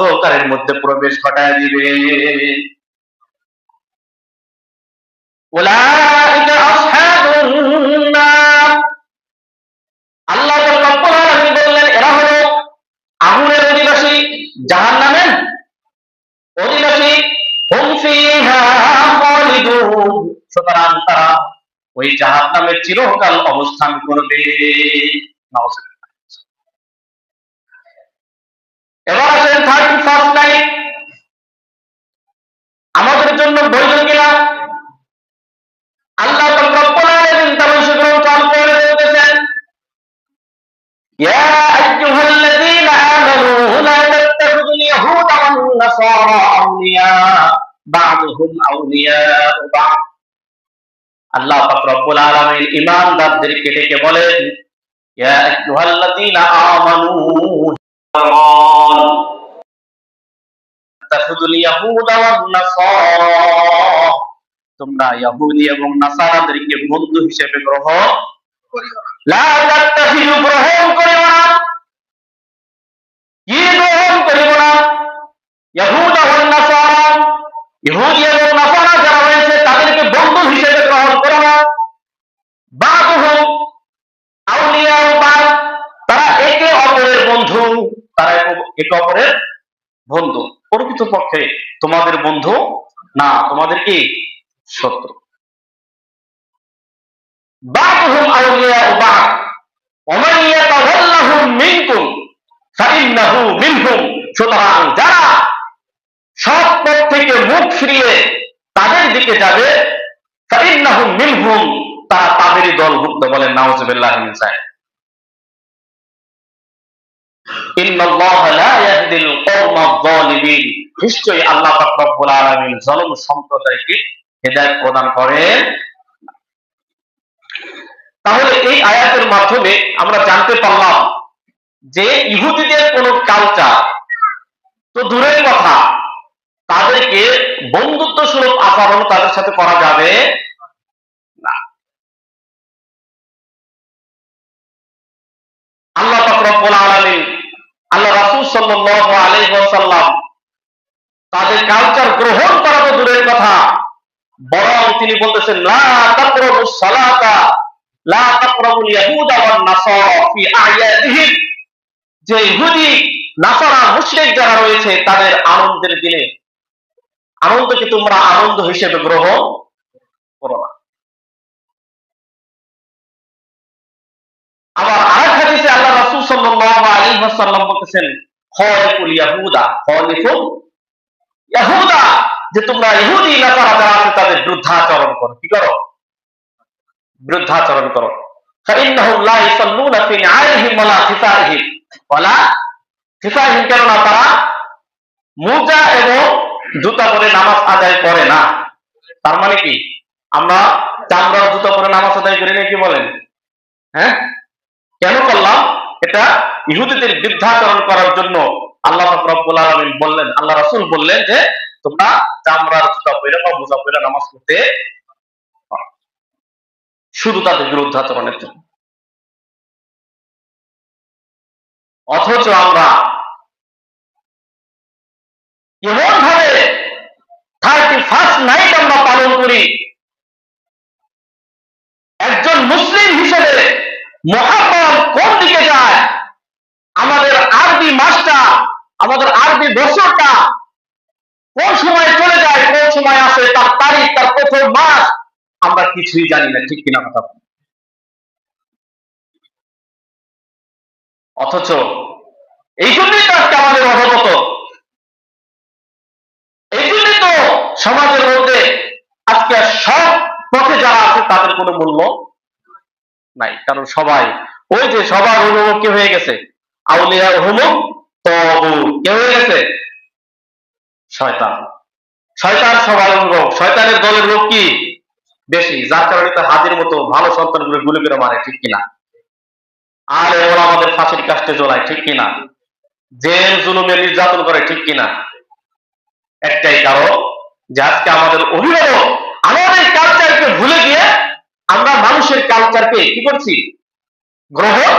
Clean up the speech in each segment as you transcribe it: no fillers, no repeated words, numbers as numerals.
অন্ধকারের মধ্যে প্রবেশ ঘটায় দিবে। উলাইকা আসহাবুন নার, আল্লাহ রাব্বুল আলামিন বললেন এরা হলো আগুনের অধিবাসী, জাহান্নামের অধিবাসী। হুম ফিহা খালিদুন, সুতরাং তারা ওই জাহান্নামে চিরকাল অবস্থান করবে। এবার আসেন 31st লাইন, আমাদের জন্য বৈধ কিনা। আল্লাহ রাব্বুল আলামিন তার গ্রন্থ আল-কোরআনে বলতেছেন, ইয়া আইয়ুহাল্লাযীনা আমানু লা তাত্তাখিযুল ইয়াহুদা ওয়ান নাসারা আউলিয়া বা'দুহুম আউলিয়াউ বা'দ। আল্লাহ পাক রব্বুল আলামিন ঈমানদারদেরকে ডেকে বলেন, ইয়া আইয়ুহাল্লাযীনা আমানু তাত্তাখিযুল ইয়াহুদা ওয়ান নাসারা, তোমরা ইহুদি এবং নাসারাদেরকে বন্ধু হিসেবে গ্রহণ করিও না। লা তাত্তাখিযু, গ্রহণ করিও না। কি গ্রহণ করিব না? ইহুদ এবং নাসারা, ইহুদি এবং নাসারা যারা রয়েছে তাদেরকে বন্ধু হিসেবে গ্রহণ করো না। বা'দুহুম আউলিয়াউ বা'দ, তারা একে অপরের বন্ধু, তারা একে অপরের বন্ধু, প্রকৃতপক্ষে তোমাদের বন্ধু না, তোমাদের কি শত্রু। বা'দুহুম আউলিয়াউ বা'দ ওয়া মান ইয়াতাওয়াল্লাহুম মিনকুম ফাইন্নাহু মিনহুম, সুতরাং যারা সৎ পথ থেকে মুখ ফিরিয়ে তাদের দিকে যাবে, ফাইন্নাহু মিনহুম, তারা তাদেরই দলভুক্ত। বলেন নাউযুবিল্লাহি মিন যালিক। ইন্নাল্লাহা লা ইয়াহদিল কওমায যালিমিন, নিশ্চয়ই আল্লাহ পাক রব্বুল আলামিন জালিম সম্প্রদায়কে হেদায়েত প্রদান করেন। তাহলে এই আয়াতের মাধ্যমে আমরা জানতে পারলাম যে ইহুদিদের কোন কালচার তো দূরের কথা, তাদেরকে বন্ধুত্ব স্বরূপ আচরণ তাদের সাথে করা যাবে না। আল্লাহ পাক রব্বুল আলামিন, আল্লাহ রাসূল সাল্লাল্লাহু আলাইহি ওয়াসাল্লাম তাদের কালচার গ্রহণ করা তো দূরের কথা, বরং তিনি বলতেছেন লা তাকরাবুস সালাতা লা তাকরাবুল ইয়াহুদা ওয়ান নাসারা ফি আয়াদিহিম, যে ইহুদি নাসারা মুশরিক যারা রয়েছে তাদের আনন্দের দিনে আনন্দকে তোমরা আনন্দ হিসেবে গ্রহণ করো না। আবার আরেক হাদিসে আল্লাহ রাসূল সাল্লাল্লাহু আলাইহি ওয়াসাল্লাম বলেছেন খালিফুল ইয়াহুদা, খালিফুল ইয়াহুদা, যে তোমরা ইহুদি নাসারা যারা আছে তাদের বিরুদ্ধাচরণ করো। কি করো? বিরুদ্ধাচরণ করো। ফাইন্নাহুম লা ইসাল্লুনা ফি নিআলিহিম ওয়ালা খিফাইহিম ওয়ালা খিফাইহিম, কেননা তারা মোজা এবং জুতা পরে নামাজ আদায় করে না। তার মানে কি, আমরা চামড়ার জুতা পরে নামাজ আদায় করি না, কি বলেন? হ্যাঁ, কেন করলাম? এটা ইহুদিদের বিরুদ্ধাচরণ করার জন্য আল্লাহ পাক রব্বুল আলামিন বললেন, আল্লাহ রাসূল বললেন যে তোমরা চামড়ার জুতা পরে বা মোজা পরে নামাজ পড়তে, শুধু তাদের বিরুদ্ধাচরণের জন্য। অথচ আমরা এমন ভাবে 31st নাইট আমরা পালন করি, একজন মুসলিম হিসেবে মহাপরম কোন দিকে যায়, আমাদের আরবি মাসটা, আমাদের আরবি বছরটা কোন সময় চলে যায়, কোন সময় আসে, তার তারিখ, তার প্রথম মাস আমরা কিছুই জানি না। ঠিক কিনা কথা? অথচ এই জন্যই তো আজকে আমাদের অবগত, এই জন্যই তো সমাজের মধ্যে আজকে সব পথে যারা আছে তাদের কোনো মূল্য নাই। কারণ সবাই ওই যে সবার অভিভাবক কে হয়ে গেছে, আউলিয়া হুমুক তাগুত, কে হয়ে গেছে? শয়তান। শয়তান সবার অভিভাবক, শয়তানের দলের লোক কি বেশি, যার কারণে তো হাজির মতো ভালো সন্তানগুলো গুলি করে মারে। ঠিক কিনা? আর ওরা আমাদের ফাঁসির কাস্টে জ্বলায়। ঠিক কিনা? জেল জুলুমে নির্যাতন করে। ঠিক কিনা? একটাই কারণ যে আজকে আমাদের অভিভাবক আমাদের কালচারকে ভুলে গিয়ে আমরা মানুষের কালচারকে কি করছি? গ্রহণ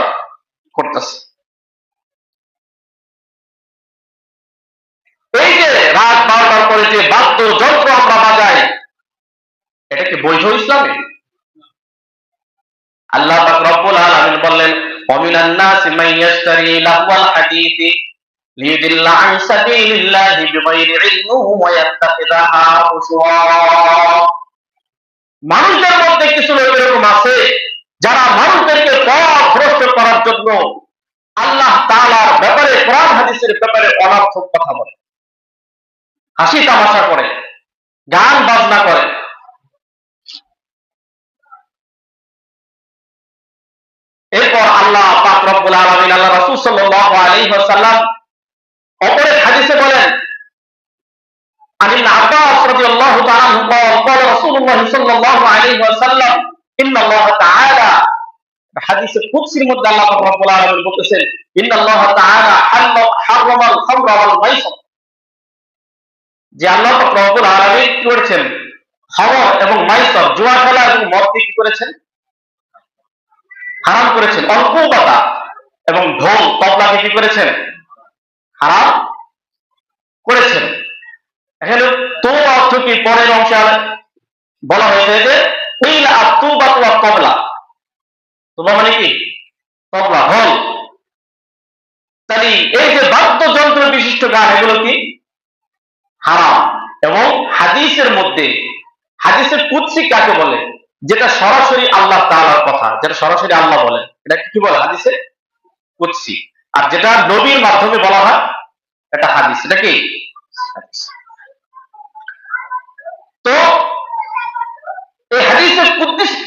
করতেছি। করে যে বাদ্য যন্ত্র আমরা বাজাই, এটা কি বৈধ ইসলামে? আল্লাহ পাক রব্বুল আলামিন বললেন, ওয়ামিনান নাসি মান ইয়াশতারি লাহওয়াল হাদিসি লিয়ুদিল্লা আন সাবিলিল্লাহি বিগাইরি ইলমিন ওয়া ইয়াত্তাখিযাহা হুজুয়া। মানুষদের মধ্যে কিছু লোক এরকম আছে যারা মানুষদেরকে পথভ্রষ্ট করার জন্য আল্লাহ তাআলার ব্যাপারে, কোরআন হাদিসের ব্যাপারে অনর্থক কথা বলে, হাসি তামাশা করে, গান বাজনা করে। এরপর আল্লাহ পাক রব্বুল আলামিন, আল্লাহ রাসূল সাল্লাল্লাহু আলাইহি ওয়াসাল্লাম অপর এক হাদিসে বলেন, আন ইবনে আব্বাস রাদিয়াল্লাহু তাআলা আনহু قال رسول الله صلى الله عليه وسلم ان الله تعالى, হাদিসে কুদসির মধ্যে আল্লাহ পাক রব্বুল আলামিন বলতেছেন, ইন্না আল্লাহ তাআলা হারামাল খামরা ওয়াল মাইসির, যে আল্লাহ পাক রব্বুল আলামিন কি করেছেন? খামর এবং মাইসর, জুয়া খেলা এবং মদ কি করেছেন? হারাম করেছেন। অল্পবাতা এবং ঢোল তবলাকে কি করেছেন? হারাম করেছেন। এখানে তো অর্থ কি? পরের অংশে বলা হয়েছে যে উইলা আতুবাতু ওয়া তবলা, তবলা মানে কি? তবলা, ঢোল। তাহলে এই যে বাদ্যযন্ত্র বিশিষ্ট গান, এগুলো কি? হারাম। এবং হাদিসের মধ্যে, হাদিসের কুদসি কাকে বলে? যেটা সরাসরি আল্লাহ তাআলার কথা, যেটা সরাসরি আল্লাহ বলে, এটা কি বলে? হাদিসে কুদসি। আর যেটা নবীর মাধ্যমে বলা হয়, এটা হাদিস। এটা কি? তো এই হাদিসের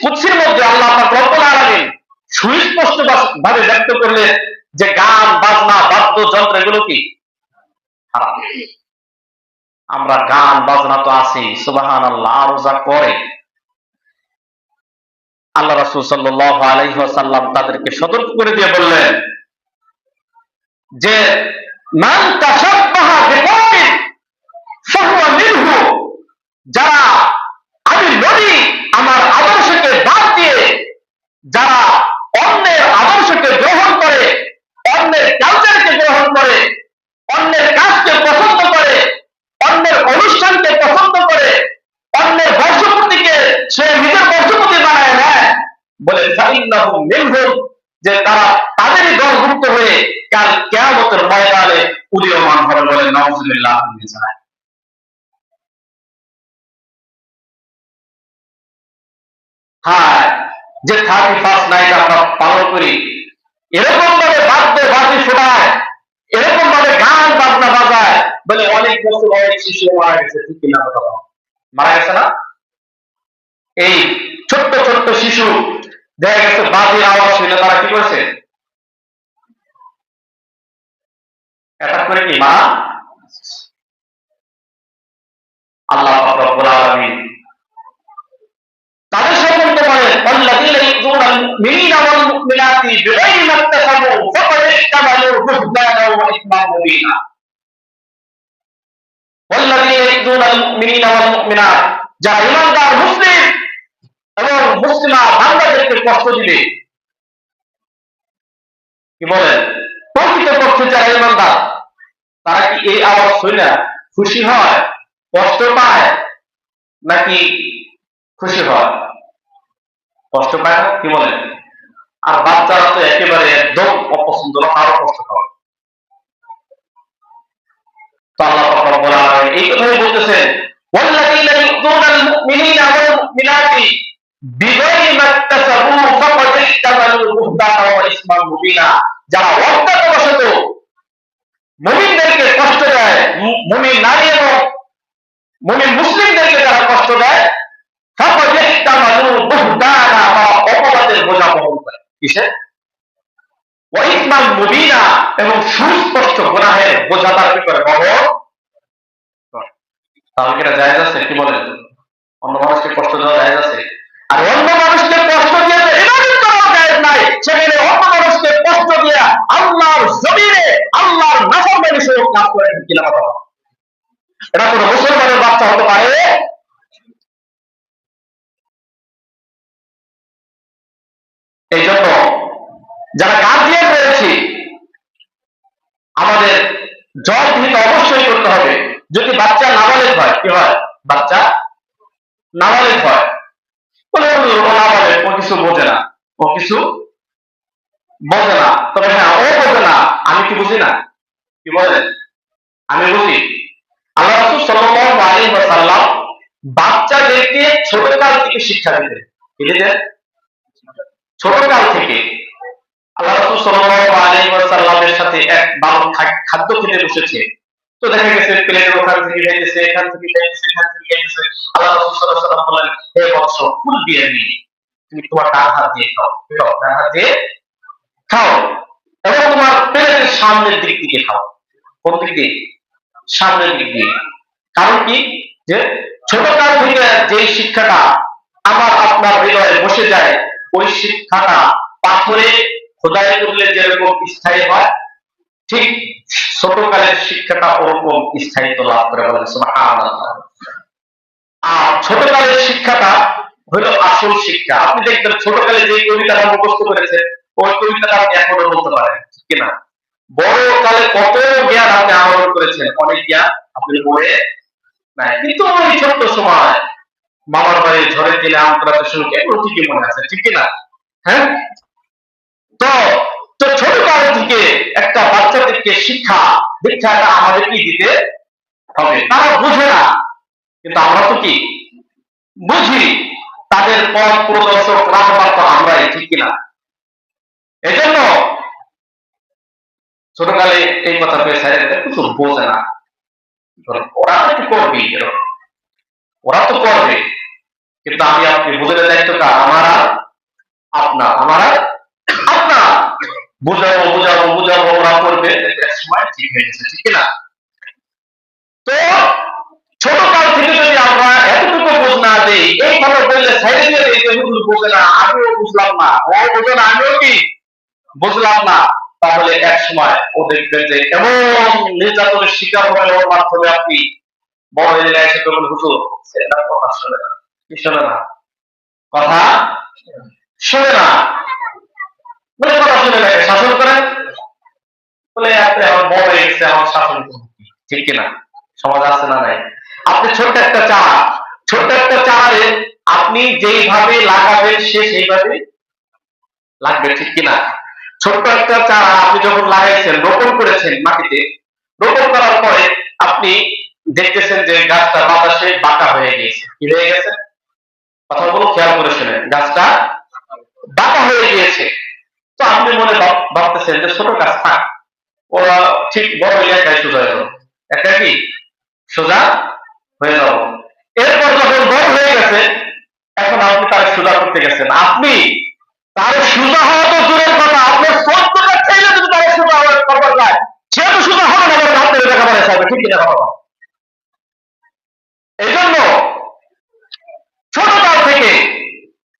কুদসির মধ্যে আল্লাহ পাক রব্বুল আলামিন সুস্পষ্ট ভাবে ব্যক্ত করলেন যে গান বাজনা বাদ্যযন্ত্র এগুলো কি? হারাম। আমরা গান বাজনা তো আছি, সুবহানাল্লাহ, আরো যা করে, আল্লাহ রাসূল সাল্লাল্লাহু আলাইহি ওয়াসাল্লাম তাদেরকে সতর্ক করে দিয়ে বললেন যে মান তাশাব্বাহা বিকওমিন ফাহুয়া মিনহু, যারা আমি নবী আমার আদর্শকে বাদ দিয়ে যারা অন্যের আদর্শকে গ্রহণ করে, অন্যের কালচারকে গ্রহণ করে, অন্যের কাজকে পছন্দ করে, অন্যের অনুষ্ঠানকে পছন্দ করে, অন্যের বর্ষপতিকে সে নিজের বর্ষপতি বানায় নেয়, বলে ফাইন্নাহু মিনহুম, যে তারা তাদেরই দলভুক্ত হয়ে কাল কিয়ামতের ময়দানে উদীয়মান হবে, বলে নাউযুবিল্লাহ। হ্যাঁ, যে 31st নাইট আমরা পালন করি, এরকম ভাবে বাদ্য বাজি শোনায়, এরকম ভাবে গান বাজনা বাজায়, বলে অনেক বছর অনেক শিশু মারা গেছে। ঠিক কিনা কথা? মারা গেছে না? এই ছোট্ট ছোট্ট শিশু দেখা গেছে বাজির আওয়াজ শুনে তারা কি করেছে? অ্যাটাক করে কি মারা। আল্লাহ পাক রব্বুল আলামিন তাদের সম্বন্ধে বলেন, ওয়াল্লাযীনা ইউযুনাল মুমিনিনা ওয়াল মুমিনাতি বিগাইরি মাকতাসাবু ফাকাদ ইহতামালু বুহতানা ওয়া ইসমান মুবিনা। ওয়াল্লাযীনা ইউযুনাল মুমিনিনা ওয়াল মুমিনাত, যারা ঈমানদার মুসলিম এবং মুসলিমা বান্দাদেরকে কষ্ট দিবে, কি বলেন? প্রকৃতপক্ষে যারা ঈমানদার, তারা কি এই আওয়াজ শুনে খুশি হয়, কষ্ট পায়, নাকি খুশি হয়? কষ্ট পায় না, কি বলেন? আর বাচ্চারা তো একেবারে একদম অপছন্দ, আরো কষ্ট পায়। তো আল্লাহ পাক রব্বুল আলামিন এই কথাই বলতেছেন, ওয়াল্লাযীনা ইউযুনাল মুমিনিনা ওয়াল মুমিনাতি বিগাইরি মাকতাসাবু ফাকাদ ইহতামালু বুহতানা ওয়া ইসমান মুবিনা, যারা অজ্ঞাতবশত মুমিনদেরকে কষ্ট দেয়, মুমিন নারী এবং মুমিন মুসলিমদেরকে যারা কষ্ট দেয়, ফাকাদ ইহতামালু বুহতানা, অপবাদের বোঝা বহন করে। কিসে? ওয়া ইসমান মুবিনা, এবং সুস্পষ্ট গুনাহের বোঝা তার কি করে? বহন করে। তাহলে কি এটা জায়েজ আছে? কি বলেন? অন্য মানুষকে কষ্ট দেওয়া জায়েজ আছে? আর অন্য মানুষকে কষ্ট দিয়ে ইবাদত করা জায়েজ নাই, সেখানে অন্য মানুষকে কষ্ট দিয়ে আল্লাহর জমিনে আল্লাহর নাফরমানি স্বরূপ কাজ করে কিনা কথা? এটা কোন মুসলমানের বাচ্চা হতে পারে? এই জন্য যারা গার্জিয়ান রয়েছে, আমাদের জবাবদিহিতা অবশ্যই করতে হবে। যদি বাচ্চা নাবালেগ হয়, কি হয়? বাচ্চা নাবালেগ হয়, বলে ও নাবালেগ, ও কিছু বোঝে না, ও কিছু বোঝে না। তবে হ্যাঁ, ও বোঝে না, আমি কি বুঝি না? কি বলেন? আমি বুঝি। আল্লাহ রাসূল সাল্লাল্লাহু আলাইহি ওয়াসাল্লাম বাচ্চাদেরকে ছোটকাল থেকে শিক্ষা দিতেন। কি দিতেন? ছোটকাল থেকে। আল্লাহ রাসূল সাল্লাল্লাহু আলাইহি ওয়াসাল্লামের সাথে এক বালক খাদ্য খেতে বসেছে। তো দেখা গেছে প্লেটের ওখান থেকে যাইতেছে, এখান থেকে যাইতেছে, এখান থেকে যাইতেছে। আল্লাহ রাসূল সাল্লাল্লাহু আলাইহি ওয়াসাল্লাম বললেন, হে বৎস, কুল বিয়ামিন, তুমি তোমার ডান হাত দিয়ে খাও, ডান হাত দিয়ে খাও, এবং তোমার পেটের সামনের দিক থেকে খাও। কোন দিক দিয়ে? সামনের দিক দিয়ে। কারণ কি? যে ছোটকাল থেকে যে শিক্ষাটা আমার আপনার হৃদয়ে বসে যায়, ওই শিক্ষাটা পাথরে খোদাই করলে যেরকম স্থায়ী হয়, ঠিক ছোটকালের শিক্ষাটা ওরকম স্থায়িত্ব লাভ করে। বলেন সুবহানাল্লাহ। আর ছোটকালের শিক্ষাটা হলো আসল শিক্ষা। আপনি দেখবেন ছোটকালে যে কবিতাটা মুখস্থ করেছে, ওই কবিতাটা আপনি এখনো বলতে পারেন, ঠিক কিনা? বড় কালে কত জ্ঞান আপনি আহরণ করেছেন, অনেক জ্ঞান আপনি বলে নাই, কিন্তু ওই ছোট্ট সময় মামার বাড়ি ঝড়ের দিনে আম করাতে শুরু এগুলো ঠিকই মনে আছে, ঠিক কিনা? হ্যাঁ। তো তো ছোটকাল থেকে একটা বাচ্চাদেরকে শিক্ষা দীক্ষাটা আমাদেরকে দিতে হবে। তারা বুঝে না, কিন্তু আমরা তো কি বুঝি। তাদের পথ প্রদর্শক রাখবার তো আমরাই, ঠিক কিনা? এজন্য ছোটকালে এই কথা পেয়ে স্যারেরা কিছু বোঝে না, ওরা তো করবে, ওরা তো করবে, কিন্তু আমি আপনি বুঝানোর দায়িত্বটা আমার আর আপনার, আমার আর আপনার। বুঝাবো বুঝাবো বুঝাবো, ওরা করবে, এক সময় ঠিক হয়ে গেছে, ঠিক না? তো ছোটকাল থেকে যদি আমরা এতটুকু বোঝ না দিই, এই কথা বললে সাইডে দিয়ে এই হুজুর বোঝে না, আমিও বুঝলাম না, ও বোঝে না, আমিও কি বুঝলাম না, তাহলে এক সময় ও দেখবেন যে এমন নির্যাতনের শিকার হবে, ওর মাধ্যমে আপনি বড় এলাকায় এসে তখন হুজুর সেটা কথা শোনে না। কি শোনে না? কথা শোনে না, বলে কথা শুনে না, শাসন করেন, বলে আপনি আমার বড় হয়ে গেছে, আমার শাসন করুন, ঠিক কিনা? সমাজ আছে না নাই? আপনি ছোট্ট একটা চারা, ছোট্ট একটা চারারে আপনি যেইভাবে লাগাবেন সে সেইভাবে লাগবে, ঠিক কিনা? ছোট্ট একটা চারা আপনি যখন লাগাইছেন, রোপণ করেছেন মাটিতে, রোপণ করার পরে আপনি দেখতেছেন যে গাছটা বাতাসে বাঁকা হয়ে গিয়েছে। কি হয়ে গেছে? কথাগুলো খেয়াল করে শুনেন, গাছটা বাঁকা হয়ে গিয়েছে। তো আপনি মনে ভাবতেছেন যে ছোট গাছ থাক, ওরা ঠিক বড় এলাকায় সোজা হয়ে যাবো, একটা কি সোজা হয়ে যাবো। এরপর যখন বড় হয়ে গেছে, এখন আপনি তার সোজা করতে গেছেন, আপনি তার সোজা হওয়া তো দূরের কথা, আপনার সত্যটা চাইলে যদি তার সোজা করবার যায়, সে তো সোজা হবে না, আপনার লেখাপড়া চাইবে, ঠিক কিনা কথা? এই জন্য ছোটকাল থেকে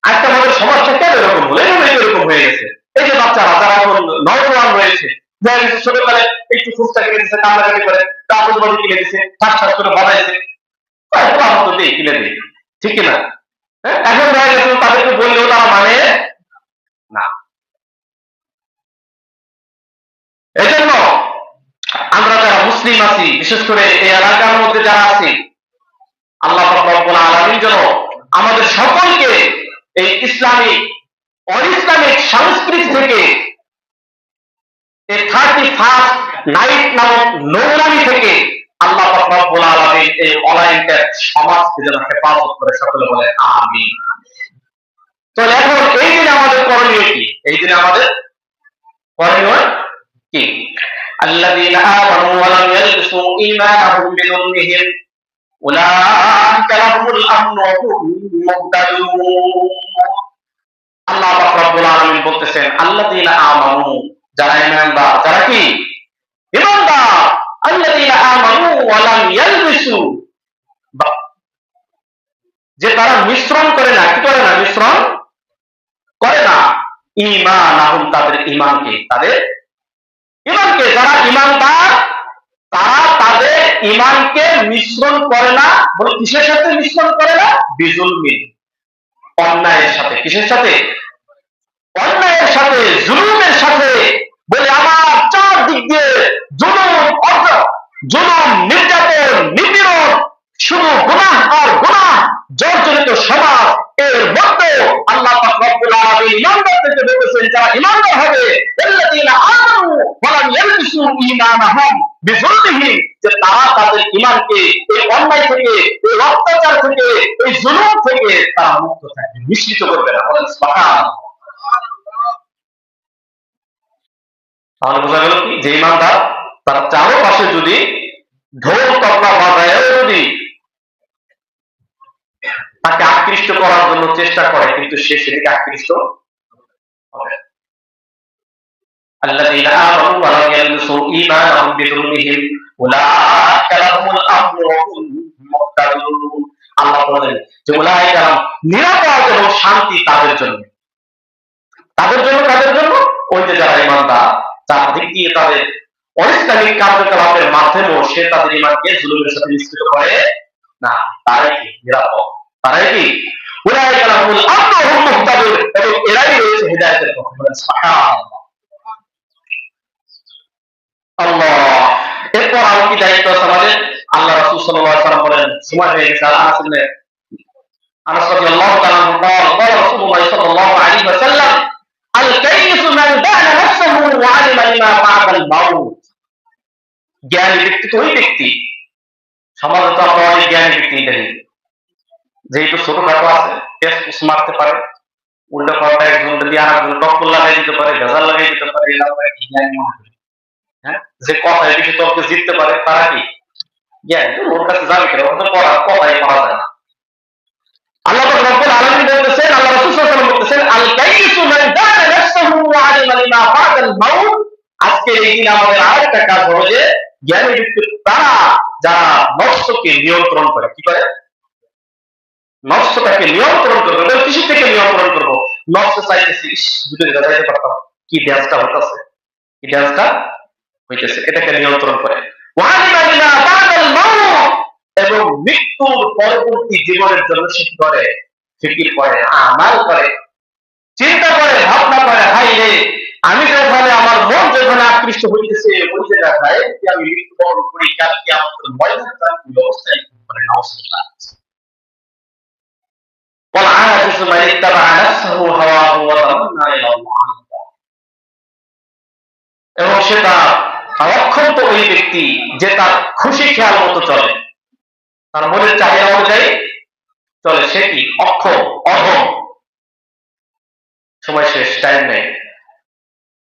আজকে আমাদের সমাজটা কেন এরকম হলো, এরকম হয়ে গেছে। এই যে বাচ্চারা যারা এখন নওজোয়ান রয়েছে, দেখা গেছে ছোটবেলায় একটু ফুচকা কিনে দিচ্ছে, কান্নাকাটি করে, তারপর বাড়ি কিনে দিচ্ছে, ঠাস ঠাস করে বানাইছে, আমার তো দিই কিনে দিই, ঠিক কিনা? হ্যাঁ, এখন দেখা গেছে তাদেরকে বললেও তারা মানে না। এই জন্য আমরা যারা মুসলিম আছি, বিশেষ করে এই এলাকার মধ্যে যারা আছি, আল্লাহ পাক রব্বুল আলামিন যেন আমাদের সকলকে এই ইসলামিক অনিসলামিক সংস্কৃতি থেকে, এই 31st নাইট নামক নোংরামি থেকে আল্লাহ পাক রব্বুল আলামিন এই অনলাইনটা সমাজকে যেন হেফাজত করে, সকলে বলে আমিন। তো এখন এই দিনে আমাদের করণীয় কি? এই দিনে আমাদের করণীয় কি? আল্লাযীনা আমানু ওয়া লাম ইয়ালবিসু ঈমানাহুম বিযুলমিহিম উলাইকা লাহুমুল আমনু ওয়া হুম মুহতাদুন। আল্লাহ পাক রব্বুল আলামিন বলতেছেন, আল্লাযীনা আমানু, যারা ঈমানদার, যারা কি ঈমানদার, আল্লাযীনা আমানু ওয়া লাম ইয়ালবিসু, যে তারা মিশ্রণ করে না, কি করে না? মিশ্রণ করে না ঈমানাহুম, তাদের ঈমানকে, তাদের ঈমানকে, যারা ঈমানদার তারা তাদের ঈমানকে মিশ্রণ করে না। বলে কিসের সাথে মিশ্রণ করে না? বিজুলমিন, অন্যায়ের সাথে। কিসের সাথে? অন্যায়ের সাথে, জুলুমের সাথে। বলে আমার চারদিক দিয়ে জুলুম, জুলুম, নির্যাতন, নিপীড়ন, শুধু গুনাহ আর গুনাহ জর্জরিত সমাজ, এর মধ্যে আল্লাহ পাক রব্বুল আলামিন ইমানদারদেরকে বলেছেন যারা ইমানদার হবে আল্লাযীনা আমানু ওয়া লাম ইয়ালবিসু ঈমানাহুম বিযুলমিহিম, যে তারা তাদের ঈমানকে এই অন্যায় থেকে, এই অত্যাচার থেকে, এই জুলুম থেকে তারা মুক্ত থাকবে, মিশ্রিত করবে না। বলেন সুবহানাল্লাহ। তাহলে বোঝা গেল কি যে ঈমানদার তার চারপাশে যদি ঢোল তবলা বাজায় যদি তাকে আকৃষ্ট করার জন্য চেষ্টা করে, কিন্তু সে সেদিকে আকৃষ্ট হবে। الذين آمنوا ولم يلبسوا إيمانهم بظلمهم أولئك لهم الأمن وهم مهتدون। আল্লাহ বলেন যে উলাইকা নিরাপদ এবং শান্তি তাদের জন্য। তাদের জন্য কাদের জন্য? ওই যে যারা ঈমানদার, যার দিক দিয়ে তাদের অইসলামিক কার্যকলাপের মাধ্যমেও সে তাদের ঈমানকে জুলুমের সাথে মিশ্রিত করে না, তারাই কি নিরাপদ, তারাই কি উলাইকা লাহুল আমন ওয়া হুম মুহতাদুন, এবং এরাই রয়েছে হিদায়াতের পথে। বলেন সুবহানাল্লাহ। আল্লাহ। এরপর আর কি দায়িত্ব আছে আমাদের? আল্লাহ রাসূল সাল্লাল্লাহু আলাইহি ওয়াসাল্লাম বলেন, সময় হয়ে গেছে। আনাস রাদিয়াল্লাহু তাআলা قال رسول الله صلى الله عليه وسلم الكيس من دان نفسه وعلم لما بعد الموت। জ্ঞানী ব্যক্তি তো ওই ব্যক্তি, সমাজে তো আমরা অনেক জ্ঞানী ব্যক্তি দেখি, যেহেতু ছোটখাটো আছে, টেস্ট মারতে পারে, উল্টো পাল্টা একজন যদি আর একজন টক্কর লাগাই দিতে পারে, ভেজাল লাগাই দিতে পারে, এরা জ্ঞানী মনে করি। হ্যাঁ, যে কথায় বেশি তর্কে জিততে পারে তারা কি জ্ঞানী? ওর কাছে যাবে কেন? ওর তো কথাই পাওয়া যায় না। আল্লাহ পাক রব্বুল আলামিন বলতেছেন, আল্লাহ রাসূল সাল্লাল্লাহু আলাইহি ওয়াসাল্লাম বলতেছেন আল-কাইসু মান দানা নাফসাহু ওয়া আলিমা লিমা বা'দাল মাউত। আজকে এই দিন আমাদের আরেকটা কাজ হলো যে জ্ঞানী ব্যক্তি তারা যারা নফসকে নিয়ন্ত্রণ করে। কি করে? নফসটাকে নিয়ন্ত্রণ করবে। তাহলে কিসের থেকে নিয়ন্ত্রণ করব? নফস চাইতেছি যদি যাইতে পারতাম, কি ড্যান্সটা হইতাছে, কি ড্যান্সটা হইতেছে, এটাকে নিয়ন্ত্রণ করে। ওয়া আলিমা লিমা বা'দাল মাউত, এবং মৃত্যুর পরবর্তী জীবনের জন্য সে করে ফিকির করে, আমাল করে, চিন্তা করে, ভাবনা করে, হাই রে আমি যেখানে আমার মন যেখানে আকৃষ্ট হইতেছে ওই জায়গায় আমি মৃত্যুবরণ করি, কালকে আমাদের ময়দান ব্যবস্থায় করে নাউজুবিল্লাহ। ওয়াল আজিজু মান ইত্তাবা নাফসাহু হাওয়াহু ওয়া তামান্না ইলা আল্লাহ। এবং সেটা অক্ষম তো ওই ব্যক্তি যে তার খুশি খেয়াল মতো চলে, তার মনের চাহিদা অনুযায়ী চলে, সে কি অক্ষম, অধম। সময় শেষ, টাইম নেই।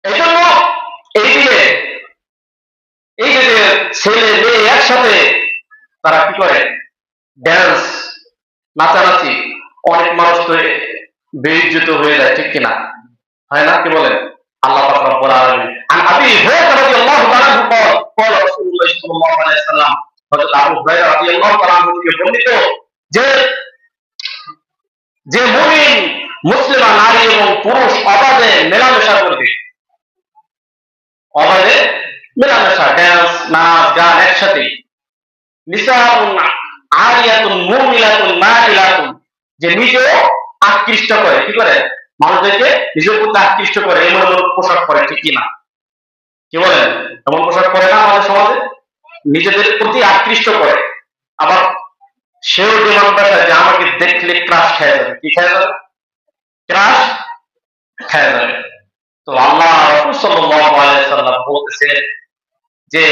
এই জন্য এই দিনে এই যে ছেলে মেয়ে একসাথে তারা কি করে ড্যান্স, নাচানাচি, অনেক মানুষ তো বেইজ্জত হয়ে যায়, ঠিক কিনা? হয় না? কি বলেন? আল্লাহ পাক রব্বুল আলামিন আন আবি হুরায়রা রাদিয়াল্লাহু তাআলা قال رسول الله صلى الله عليه وسلم, হযরত আবু হুরায়রা রাদিয়াল্লাহু তাআলা থেকে বর্ণিত যে মুমিন মুসলিমা নারী এবং পুরুষ অবাধে মেলামেশা করবে, অবাধে মেলামেশা, ডান্স, নাচ, গান একসাথে, নিসাউন আরিয়াতুন মুমিলাতুন মাইলাতুন, যে নিজেও আকৃষ্ট করে, কি করে মানুষদেরকে নিজের প্রতি আকৃষ্ট করে, এমন পোশাক পরে, ঠিক কিনা? কি বলেন? এমন পোশাক পরে না আমাদের সমাজে, নিজেদের প্রতি আকৃষ্ট করে, আবার সেও ডিমান্ডটা যে আমাকে দেখলে ক্রাশ খেয়ে যাবে। কি খেয়ে যাবে? ক্রাশ খেয়ে যাবে। তো আল্লাহ রাসূল সাল্লাল্লাহু আলাইহি ওয়াসাল্লাম বলতেছেন যে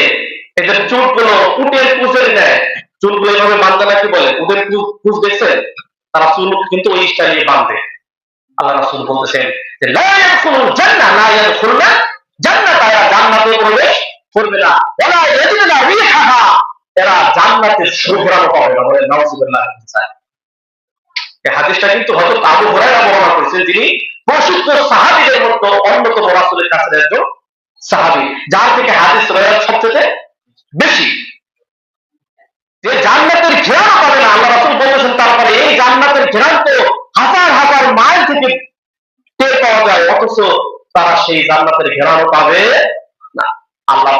এদের চুলগুলো উটের কুঁচের ন্যায়, চুলগুলো এভাবে বাঁধে না, কি বলে উটের কুঁচ দেখছেন? তারা চুল কিন্তু ওই স্টাইলে বাঁধে। আল্লাহ রাসূল বলতেছেন যে লা ইয়াদখুলুল জান্নাহ, লা ইয়াদখুলুনা জান্নাত, এরা জান্নাতে প্রবেশ করবে না, ওয়ালা ইয়াজিদুনা রিহাহা, এরা জান্নাতের সুঘ্রাণ পাবে না। বলে নাউজুবিল্লাহ। এই হাদিসটা কিন্তু হযরত আবু হুরায়রা বর্ণনা করেছেন, যিনি প্রসিদ্ধ সাহাবীদের মধ্যে অন্যতম, রাসূলের কাছে একজন সাহাবী, যার থেকে হাদিস রয়েছে সবচেয়ে বেশি। যে জান্নাতের ঘ্রাণ পাবে না, আল্লাহ রাসূল বলেছেন, তারপরে এই জান্নাতের ঘ্রাণ তো হাজার হাজার মাইল থেকে টের পাওয়া যায়, অথচ তারা সেই জান্নাতের ঘ্রাণও পাবে না। আল্লাহ